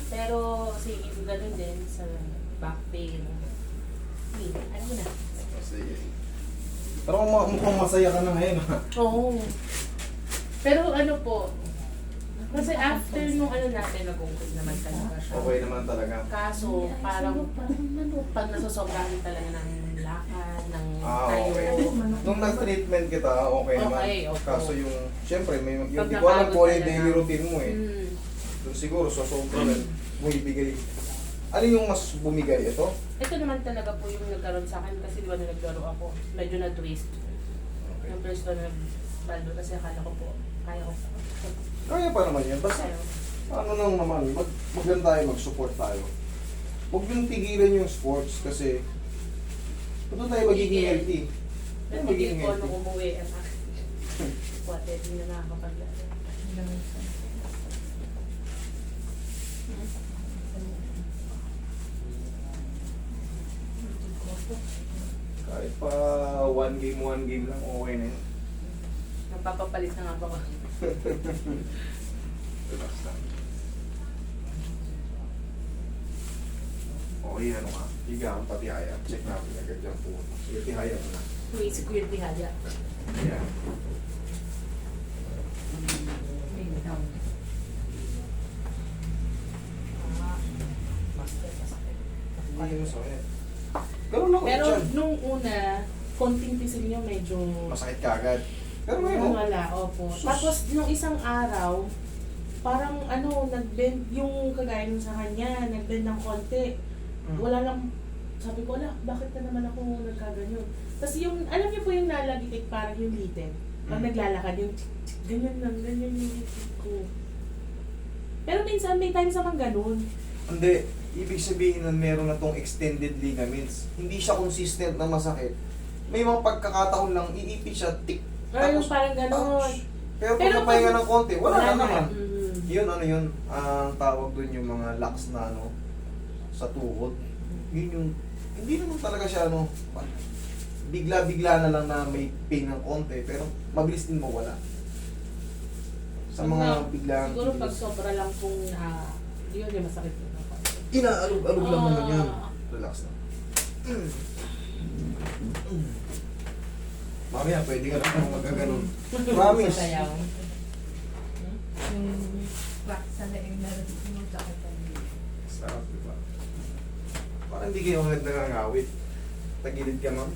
Pero, kasi ganun din sa back pain. Ano mo na? Sige. Pero mukhang masaya ka na ngayon, ha? Oo. Pero ano po, kasi after nung ano natin, nag-okay naman talaga siya. Okay naman talaga. Kaso, parang pag nasosobrahan talaga ng lakad, ng tayo. Okay. Nung nag-treatment kita, okay naman. Okay, okay. Kaso yung, syempre, may, yung Pag di ko alam napagod kung ano yung talaga. daily routine mo eh. Doon siguro, sa sobra rin, bumibigay. Ano yung mas bumigay? Ito? Ito naman talaga po yung nagkaroon sa akin kasi di ba na naglaro ako, medyo na-twist. Okay. Yung first one nag-baldo kasi akala ko po, kaya ko. Kaya pa naman yan. Basta, Kaya. ano lang naman, maganda tayo, mag-support tayo. Huwag yung tigilan yung sports kasi doon tayo magiging healthy. Tayo magiging Nagiging ko healthy. nung umuwi ang akin. Wate, di na nakakapaglaro. Kahit pa one game lang, okay na yun. Nagpapapalit na nga ba ako? Relax lang. Okay, ano ka? Higa kang patihaya. Check natin agad dyan po. Sige, tihaya mo na. Wait, security haya. Ayan. Hindi mo sakit. Ganun lang Pero ulit yan. nung una, konting pisil niyo medyo Masakit ka agad. Pero ngayon, wala, opo. Sus. Tapos nung isang araw, parang ano, nag-bend yung kagaya nung sa kanya, nag-bend ng konti. Wala lang, sabi ko, wala, bakit na naman ako nagkaganyan? Tapos yung, alam niyo po yung nalagitik, parang yung litin. Pag naglalakad, yung ganyan lang, ganyan yung litin ko. Pero minsan, may times naman ganun. Hindi. Ibig sabihin na meron na tong extended ligaments. Hindi siya consistent na masakit. May mga pagkakataon lang, iipit siya, tik. Or yung parang ganun. ouch. Pero pag Pero napahinga pag- ng konti, wala na naman. Mm. Yun, ano yun, ang tawag dun yung mga locks na ano, sa tuhod. Yun yung, hindi naman talaga siya ano, bigla-bigla na lang na may pain ng konti, pero mabilis din mawala. Sa mga biglang Siguro pag sobra lang pong yun yung masakit yun. inaalog-alog lang Ah. naman yan. Relax na. Mamaya, pwede ka lang magkaganon. Promise. Sasayaw. Yung crack sa leeg na rin yung sakit ang Sarap, diba? Parang hindi kayo agad nangangawit. Tagilid ka, ma'am.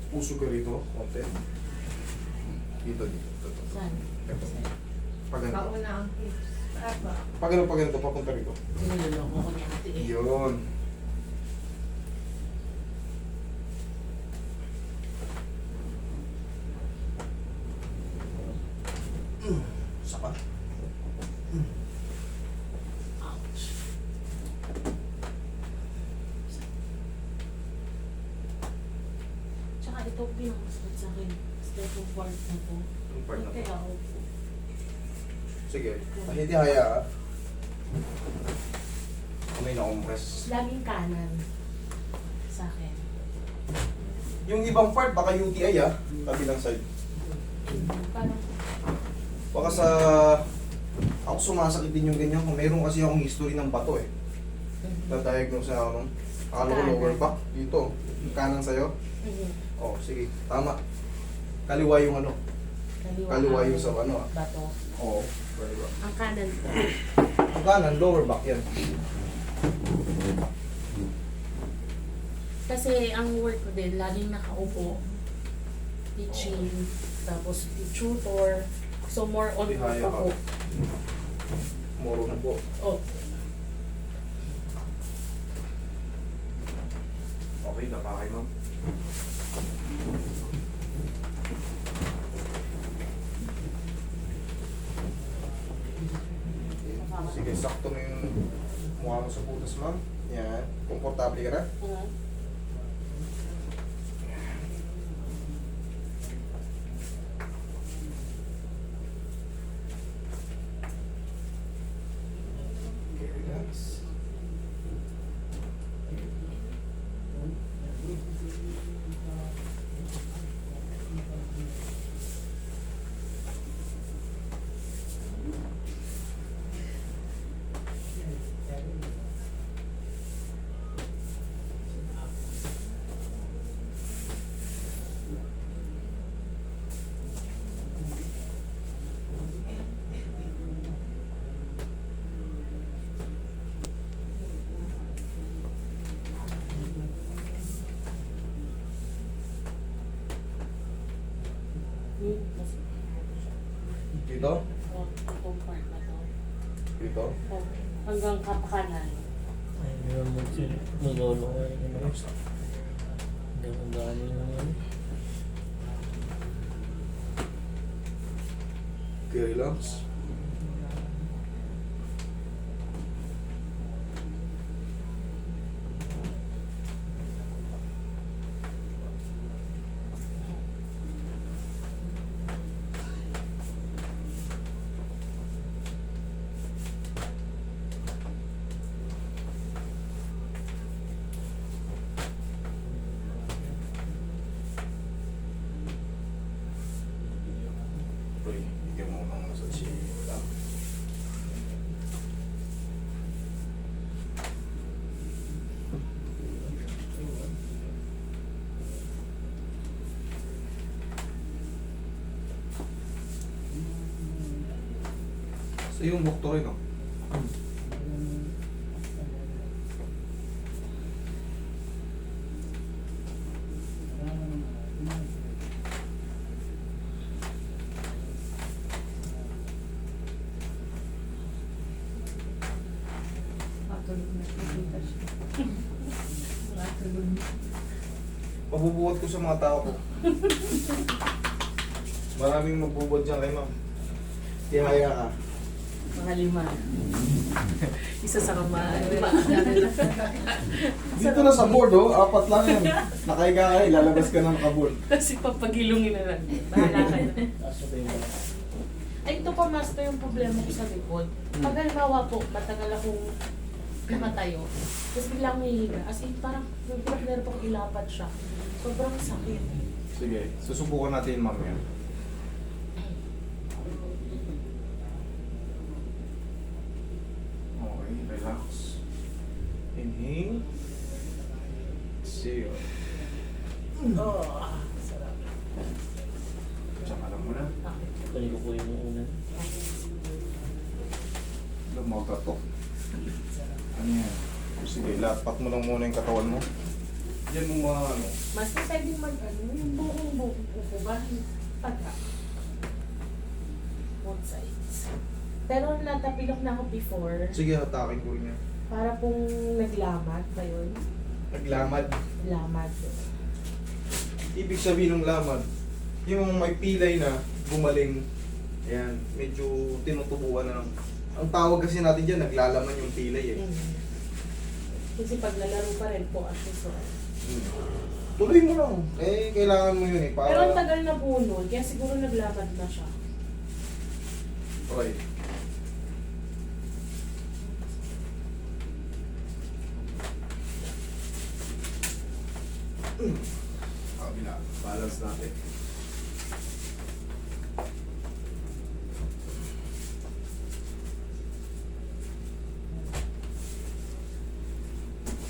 Puso ka rito, konti. Dito. Saan? Ito. Pag ganito. kauna ang hips. Aba. Pag ganito, papunta rito. Niloloko ko ni ate eh. Yun. Sapa. Ouch. Tsaka ito pinakamasakit sa akin. Basta itong part na to. Yung part na to. Kaya ako. Sige. Hindi haya ah. May na-compress. Laging kanan sa akin. Yung ibang part, baka UTI ah. Kabilang side. Parang Baka sa... Ako sumasakit din yung ganyan. Kung meron kasi akong history ng bato eh. Na-diagnose na ako nung... Akala ko lower back. Dito. Yung kanan sa'yo. Oh, sige. Tama. Kaliwa yung ano. Kaliwa yung sa ano ah. bato. Oo. Kaliwa. Ang kanan ko. Ang kanan, lower back yan. Kasi ang work ko din, laging nakaupo. Teaching, tapos tutor. So more on Bihaya ka. ako. Moro na po. Oh. Okay, napakay ma'am. Sige, sakto mo yung mukha mo sa putas ma'am. Yan. Komportable ka na? Okay, relax. Kasi, Dito? itong part na to. Dito? Hanggang kapakanan. Ay, hindi naman sila. Nagolo ka yun. Hindi ang dami naman. Okay, relax. Uy, bigyan mo ng massage. So yung bukto rin, no? Matulog na nakita siya. Matulog na. Pabubuhat ko sa mga tao ko. Maraming magbubuhat dyan kay ma'am. Tihaya ka. Mga 5. Isa sa kama. 5. Dito na sa board, oh. 4 lang yan. Nakahiga ka, ilalabas ka na nakaboard. Kasi papagilungin na lang. Bahala ka na. Kaso ba yung Ay, ito pa, master, yung problema ko sa likod. Pag halimbawa po, matagal akong nakatayo, tapos biglang hihiga. As in, parang nagpapalera pang ilapat siya. Sobrang sakit. Sige, susubukan natin ma'am yan. Okay, relax. Inhale. Exhale. Oh, sarap. Tsaka lang muna. Tuloy ko po yung una. Lumaga to. Ano yan? Sige, lapat mo lang muna yung katawan mo. Yan mo mga ano. Mas pwedeng yung buong ko ba? Pagka. Both sides. Pero natapilok na ako before. Sige, hatakin ko rin yan. Para pong naglamad ba yun? Naglamad. Lamad. Ibig sabihin ng lamad, yung may pilay na gumaling, ayan, medyo tinutubuan na ng... Ang tawag kasi natin dyan, naglalaman yung pilay eh. Kasi pag lalaro pa rin po, so. Tuloy mo lang. Eh, kailangan mo yun eh. Para... Pero ang tagal na po nun, kaya siguro naglamad na siya. Okay. Kabila. Balance natin.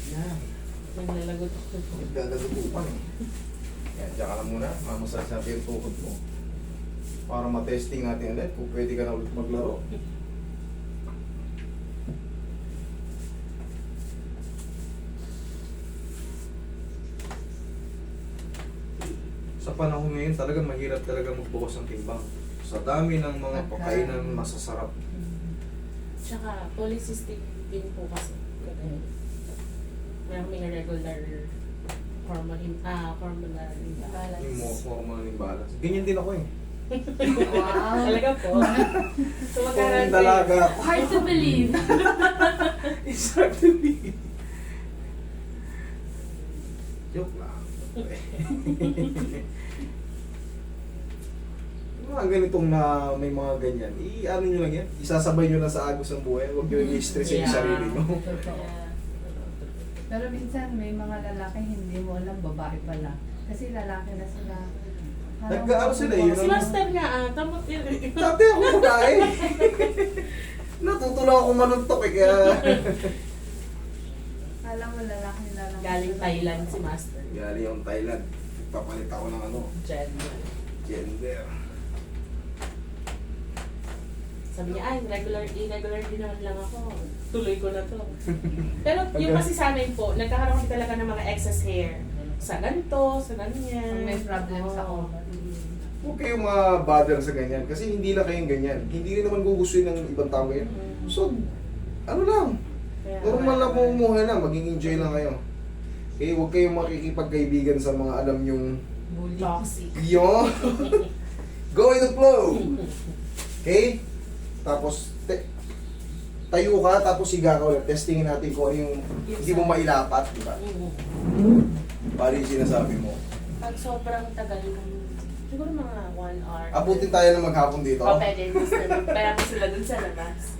Yan. Naglalagot ako. Nagdadagutupan eh. Yan, dyan ka lang muna. Mamasage natin yung tuhod mo. Para matesting natin ulit kung pwede ka na ulit maglaro. Sa panahon ngayon, talagang mahirap talaga magbukas ng timbang. Sa dami ng mga pakainan masasarap. Tsaka, polycystic din po kasi. Meron kaming regular hormonal imbalance. Yung mga hormonal imbalance. Ganyan din ako eh. Wow. Talaga po. So, Kung dalaga. Hard to believe. It's hard to be. Joke lang. Yung mga ganitong na may mga ganyan, i-ano nyo lang yan, isasabay nyo lang sa agos ng buhay, huwag nyo i-stress yung sarili nyo. Totoo. Pero minsan may mga lalaki hindi mo alam babae pala. Kasi lalaki na sila. Nagkaano sila yun? Si Master nga, tamot yun. Dati ako babae. Natutunan ako manuntok eh, kaya... Alam mo lalaki na lang. Galing Thailand si Master. Galing yung Thailand, papalit ako ng ano, gender. Sabi niya, ay, irregular din naman lang ako. Tuloy ko na to. Pero yung kasi sa amin po, nagkakaroon talaga ng mga excess hair. Sa ganito, sa ganyan. May problem sa Oo. ulo. huwag kayong ma-bother sa ganyan. Kasi hindi lang kayong ganyan. Hindi rin naman gugustuhin ng ibang tao ganyan. So, ano lang, Kaya, normal lang pumumuhay na, maging enjoy lang kayo. Okay, huwag kayong makikipagkaibigan sa mga alam yung toxic. yun. Go with the flow. Okay? Tapos, tayo ka, tapos higa ka ulit. Testingin natin kung ano yung hindi mo mailapat, di ba? Paano yung sinasabi mo? Pag sobrang tagal ng, siguro mga 1 hour. Abutin tayo ng maghapon dito. O, pwede. Kaya mo sila dun sa labas.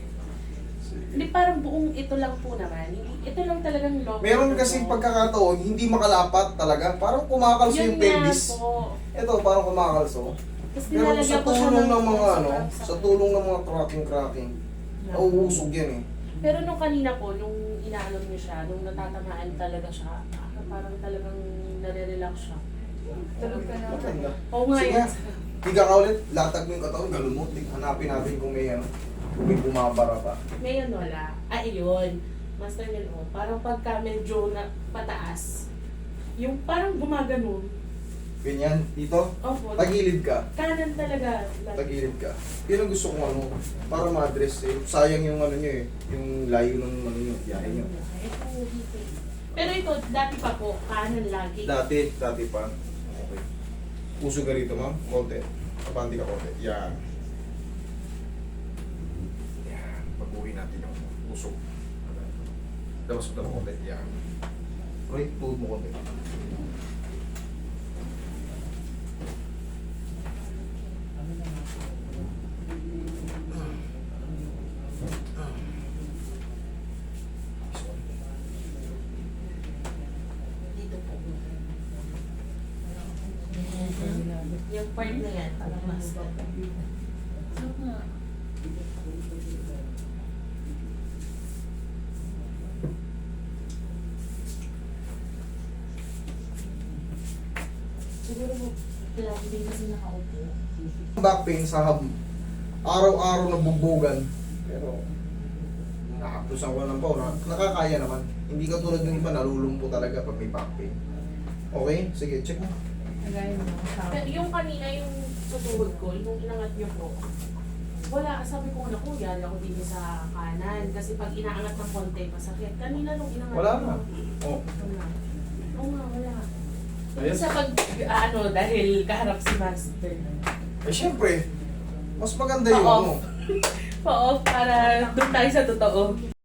Hindi, parang buong ito lang po naman. Ito lang talagang log. Meron kasing pagkakataon, hindi makalapat talaga. Parang kumakalso yung pelvis. po. Ito, parang kumakalso. Tapos Pero nilalagyan sa ko siya tulong ng mga sobrang sa sakit. tulong ng mga cracking, nauusog yan eh. Pero nung kanina po, nung inaalon niyo siya, nung natatamaan talaga siya, parang talagang nare-relax siya. Tulog ka na. Maganda. Oo nga Sige yun. nga. Higa ka ulit, latag mo yung katawan, galon mo. Hanapin natin kung may ano, kung may bumabara pa. Ngayon wala. Ayun. Master yun o. Parang pagka medyo na pataas, yung parang gumaganon. Ganyan, dito, Opo. tagilid ka. Kanan talaga. Tagilid ka. Yun ang gusto kong ano, para ma-address eh. Sayang yung ano nyo eh, yung layo ng ano nyo, biyahe nyo. Pero ito, dati pa po, kanan lagi. Dati pa. Okay. Puso ka rito, ma'am. Konti. Kapandi ka konti. Yan. Yan. Pag-uwi natin yung puso. Labas mo na konti. Yan. Right, tuhod mo konti. Dito po. Yung part na yan, parang master. Siguro po, lagi din kasi nakaupo. Back pain sa araw-araw na bugbogan. Pero, nakaplusan ko ng na nakakaya naman. Hindi ka tulad ng iba, nalulumpo talaga pag may back pain. Okay? Sige, check mo. Kagaya mo. Pero yung kanina, yung sa tuhod ko, yung inangat niyo po, wala, sabi ko, naku, yan ako din sa kanan. Kasi pag inaangat ng konti, masakit. Kanina nung inangat Wala ko, na. Oh. wala. Oo nga, wala. Ayun. Sa pag, dahil kaharap si Master. Eh, syempre, mas maganda yung Oo. ano. Oo, para doon tayo sa totoo.